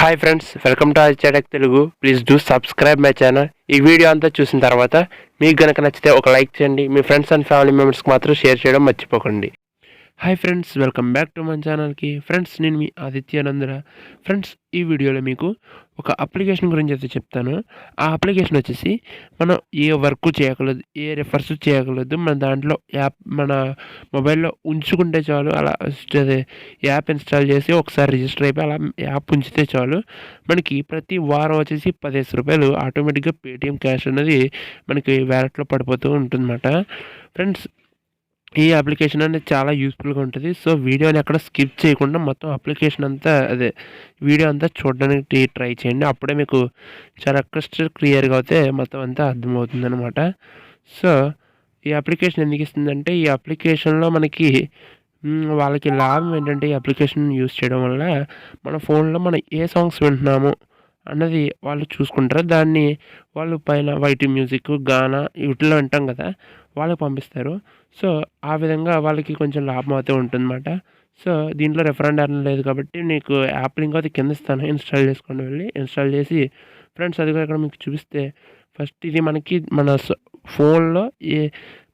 Hi friends, welcome to Aditya Telugu. Please do subscribe my channel. ఈ video అంతా చూసిన తర్వాత మీకు గనక నచ్చితే ఒక లైక్ చేయండి. మీ ఫ్రెండ్స్ అండ్ ఫ్యామిలీ మెంబర్స్కి మాత్రం షేర్ చేయడం మర్చిపోకండి. Hi friends, welcome back to మన ఛానల్కి. ఫ్రెండ్స్, నేను మీ ఆదిత్యానందర. ఫ్రెండ్స్, ఈ వీడియోలో మీకు ఒక అప్లికేషన్ గురించి అయితే చెప్తాను. ఆ అప్లికేషన్ వచ్చేసి మనం ఏ వర్క్ చేయగలదు, ఏ రెఫర్స్ చేయగలదు, మన దాంట్లో యాప్ మన మొబైల్లో ఉంచుకుంటే చాలు. అలా యాప్ ఇన్స్టాల్ చేసి ఒకసారి రిజిస్టర్ అయిపోయి అలా యాప్ ఉంచితే చాలు. మనకి ప్రతి వారం వచ్చేసి 15 రూపాయలు ఆటోమేటిక్గా పేటిఎం క్యాష్ అనేది మనకి వ్యాలెట్లో పడిపోతూ ఉంటుందన్నమాట. ఫ్రెండ్స్, ఈ అప్లికేషన్ అనేది చాలా యూస్ఫుల్గా ఉంటుంది. సో వీడియోని ఎక్కడ స్కిప్ చేయకుండా మొత్తం అప్లికేషన్ అంతా వీడియో అంతా చూడడానికి ట్రై చేయండి. అప్పుడే మీకు చాలా క్రిస్టల్ క్లియర్గా అయితే మొత్తం అంతా అర్థమవుతుంది అనమాట. సో ఈ అప్లికేషన్ ఎందుకు ఇస్తుందంటే, ఈ అప్లికేషన్లో మనకి వాళ్ళకి లాభం ఏంటంటే, ఈ అప్లికేషన్ యూస్ చేయడం వల్ల మన ఫోన్లో మనం ఏ సాంగ్స్ వింటున్నాము అన్నది వాళ్ళు చూసుకుంటారు. దాన్ని వాళ్ళు పైన వైటీ మ్యూజిక్, గానా వీటిలో వింటాం కదా, వాళ్ళకి పంపిస్తారు. సో ఆ విధంగా వాళ్ళకి కొంచెం లాభం అయితే ఉంటుందన్నమాట. సో దీంట్లో రెఫరెండ్ అర్న్ లేదు కాబట్టి నీకు యాప్ లింక్ అయితే కింద ఇస్తాను, ఇన్స్టాల్ చేసుకోండి. వెళ్ళి ఇన్స్టాల్ చేసి ఫ్రెండ్స్, అది కూడా ఇక్కడ మీకు చూపిస్తే ఫస్ట్ ఇది మనకి మన ఫోన్లో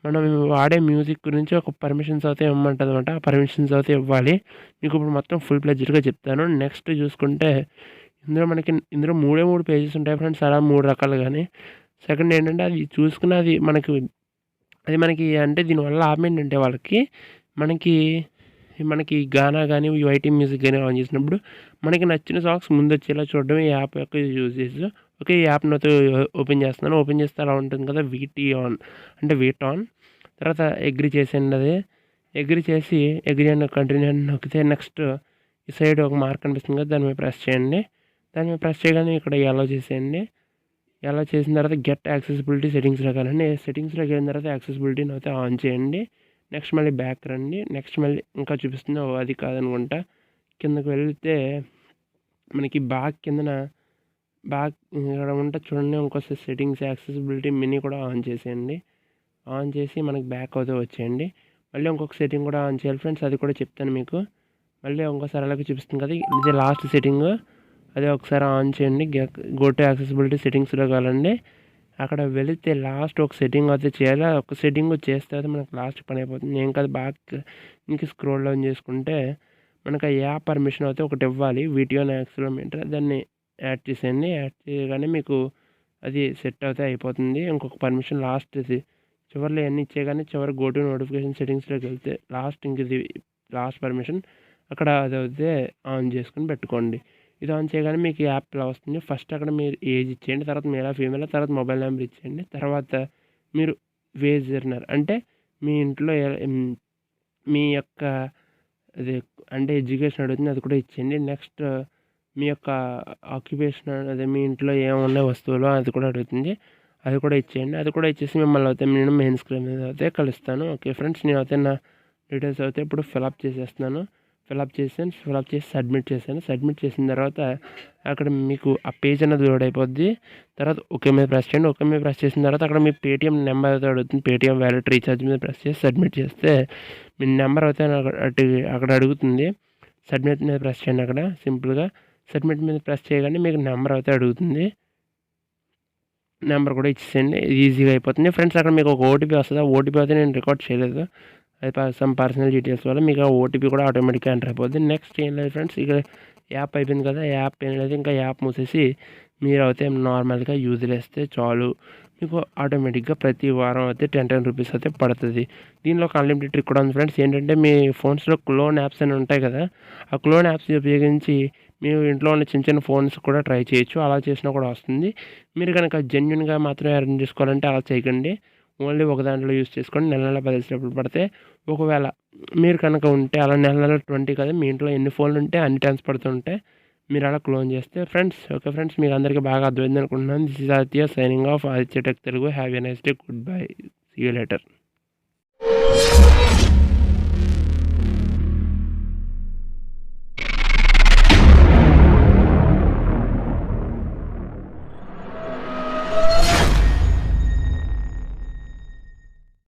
మనం వాడే మ్యూజిక్ గురించి ఒక పర్మిషన్స్ అయితే ఇవ్వమంటుంది అనమాట. ఆ పర్మిషన్స్ అయితే ఇవ్వాలి. మీకు ఇప్పుడు మొత్తం ఫుల్ ప్లెడ్జ్డ్గా చెప్తాను. నెక్స్ట్ చూసుకుంటే ఇందులో మూడే 3 పేజెస్ ఉంటాయి ఫ్రెండ్స్, అలా 3 రకాలు. కానీ సెకండ్ ఏంటంటే, అది చూసుకున్న అది మనకి అంటే దీనివల్ల లాభం ఏంటంటే, మనకి గానా కానీ వైటీ మ్యూజిక్ కానీ ఆన్ చేసినప్పుడు మనకి నచ్చిన సాంగ్స్ ముందు వచ్చేలా చూడడం ఈ యాప్ యొక్క యూజెస్. ఓకే, ఈ యాప్ని అయితే ఓపెన్ చేస్తున్నాను. ఓపెన్ చేస్తే అలా ఉంటుంది కదా, వీట్ ఆన్. తర్వాత అగ్రి చేసేయండి. అది అగ్రి చేసి అగ్రి అని కంటిన్యూ అని నొక్కితే నెక్స్ట్ ఈ సైడ్ ఒక మార్క్ కనిపిస్తుంది కదా, దాని మీద ప్రెస్ చేయండి. దాని మీద ప్రెస్ చేయగానే ఇక్కడ అలౌ చేసేయండి. అలా చేసిన తర్వాత గెట్ యాక్సెసిబిలిటీ సెట్టింగ్స్లోకి వెళ్ళండి. సెట్టింగ్స్లోకి వెళ్ళిన తర్వాత యాక్సెసిబిలిటీని అయితే ఆన్ చేయండి. నెక్స్ట్ మళ్ళీ బ్యాక్ రండి. నెక్స్ట్ మళ్ళీ ఇంకా చూపిస్తుంది, అది కాదనుకుంటా. కిందకు వెళ్తే మనకి కిందన ఇక్కడ ఉంటే చూడండి, ఇంకోసారి సెట్టింగ్స్ యాక్సెసిబిలిటీ మినీ కూడా ఆన్ చేసేయండి. ఆన్ చేసి మనకి బ్యాక్ అవుతే వచ్చేయండి. మళ్ళీ ఇంకొక సెట్టింగ్ కూడా ఆన్ చేయాలి ఫ్రెండ్స్, అది కూడా చెప్తాను మీకు. మళ్ళీ ఇంకోసారి అలాగే చూపిస్తుంది కదా, ఇది లాస్ట్ సెట్టింగ్. అదే ఒకసారి ఆన్ చేయండి. గో టు యాక్సెసిబిలిటీ సెట్టింగ్స్లోకి వెళ్ళండి. అక్కడ వెళితే లాస్ట్ ఒక సెట్టింగ్ అయితే చేయాలి. ఒక సెట్టింగ్ చేస్తే అయితే మనకు లాస్ట్ పని అయిపోతుంది. ఏం కాదు, ఇంక స్క్రోల్ డౌన్ చేసుకుంటే మనకు ఆ యాప్ పర్మిషన్ అయితే ఒకటి ఇవ్వాలి, వీటియోన్ యాక్సిలోమీటర్. దాన్ని యాడ్ చేసేయండి. యాడ్ చేయగానే మీకు అది సెట్ అయితే అయిపోతుంది. ఇంకొక పర్మిషన్ లాస్ట్ చివరిలో అన్నీ ఇచ్చేయగానే చివరి గో టు నోటిఫికేషన్ సెట్టింగ్స్లోకి వెళ్తే ఇది లాస్ట్ పర్మిషన్. అక్కడ అది అయితే ఆన్ చేసుకుని పెట్టుకోండి. ఇది ఆన్ చేయగానే మీకు యాప్ ఇలా వస్తుంది. ఫస్ట్ అక్కడ మీరు ఏజ్ ఇచ్చేయండి, తర్వాత మేలా ఫీమేల్, తర్వాత మొబైల్ నెంబర్ ఇచ్చేయండి, తర్వాత మీరు వేజ్ ఎర్నర్ అంటే మీ ఇంట్లో మీ యొక్క అది అంటే ఎడ్యుకేషన్ అడుగుతుంది, అది కూడా ఇచ్చేయండి. నెక్స్ట్ మీ యొక్క ఆక్యుపేషన్, అదే మీ ఇంట్లో ఏమున్నాయి వస్తువులు, అది కూడా అడుగుతుంది, అది కూడా ఇచ్చేయండి. అది కూడా ఇచ్చేసి మిమ్మల్ని అయితే నేను మెయిన్ స్క్రీన్ మీద అయితే కలుస్తాను. ఓకే ఫ్రెండ్స్, నేను అయితే నా డీటెయిల్స్ అయితే ఇప్పుడు ఫిలప్ చేసేస్తున్నాను. ఫిలప్ చేసి సబ్మిట్ చేశాను. సబ్మిట్ చేసిన తర్వాత అక్కడ మీకు ఆ పేజ్ అనేది లోడ్ అయిపోద్ది. తర్వాత ఓకే మీద ప్రెస్ చేయండి. ఓకే మీద ప్రెస్ చేసిన తర్వాత అక్కడ మీ పేటిఎం నెంబర్ అయితే అడుగుతుంది. పేటిఎం వ్యాలెట్ రీఛార్జ్ మీద ప్రెస్ చేసి సబ్మిట్ చేస్తే మీ నెంబర్ అయితే అక్కడ అడుగుతుంది. సబ్మిట్ మీద ప్రెస్ చేయండి. అక్కడ సింపుల్గా సబ్మిట్ మీద ప్రెస్ చేయగానే మీకు నెంబర్ అయితే అడుగుతుంది. నెంబర్ కూడా ఇచ్చేసేయండి, ఈజీగా అయిపోతుంది ఫ్రెండ్స్. అక్కడ మీకు ఒక ఓటీపీ వస్తుంది. ఆ ఓటీపీ అయితే నేను రికార్డ్ చేయలేదు, అది సమ్ పర్సనల్ డీటెయిల్స్ వల్ల మీకు ఆ ఓటీపీ కూడా ఆటోమేటిక్గా ఎంటర్ అయిపోద్ది. నెక్స్ట్ ఏం లేదు ఫ్రెండ్స్, ఇక యాప్ అయిపోయింది కదా, యాప్ ఏం లేదు, ఇంకా యాప్ మూసేసి మీరు అయితే నార్మల్గా యూజ్ చేస్తే చాలు. మీకు ఆటోమేటిక్గా ప్రతి వారం అయితే 10 రూపీస్ అయితే పడుతుంది. దీనిలో ఒక అన్లిమిటెడ్ ట్రిక్ కూడా ఉంది ఫ్రెండ్స్. ఏంటంటే, మీ ఫోన్స్లో క్లోన్ యాప్స్ అని ఉంటాయి కదా, ఆ క్లోన్ యాప్స్ ఉపయోగించి మీరు ఇంట్లో ఉన్న చిన్న చిన్న ఫోన్స్ కూడా ట్రై చేయొచ్చు. అలా చేసినా కూడా వస్తుంది. మీరు కనుక జెన్యున్గా మాత్రమే అర్న్ చేసుకోవాలంటే అలా చేయకండి. ఓన్లీ ఒక దాంట్లో యూస్ చేసుకోండి. నెల 10 రూపాయలు పడితే, ఒకవేళ మీరు కనుక ఉంటే అలా నెల 20 కదా, మీ ఇంట్లో ఎన్ని ఫోన్లు ఉంటే అన్ని టైమ్స్ పడుతుంటే మీరు అలా క్లోన్ చేస్తే ఫ్రెండ్స్. ఓకే ఫ్రెండ్స్, మీకు అందరికీ బాగా అర్థమైంది అనుకుంటున్నాను. This is Aditya signing off. Aditya tech Telugu. Have a nice day. Good bye. See you later.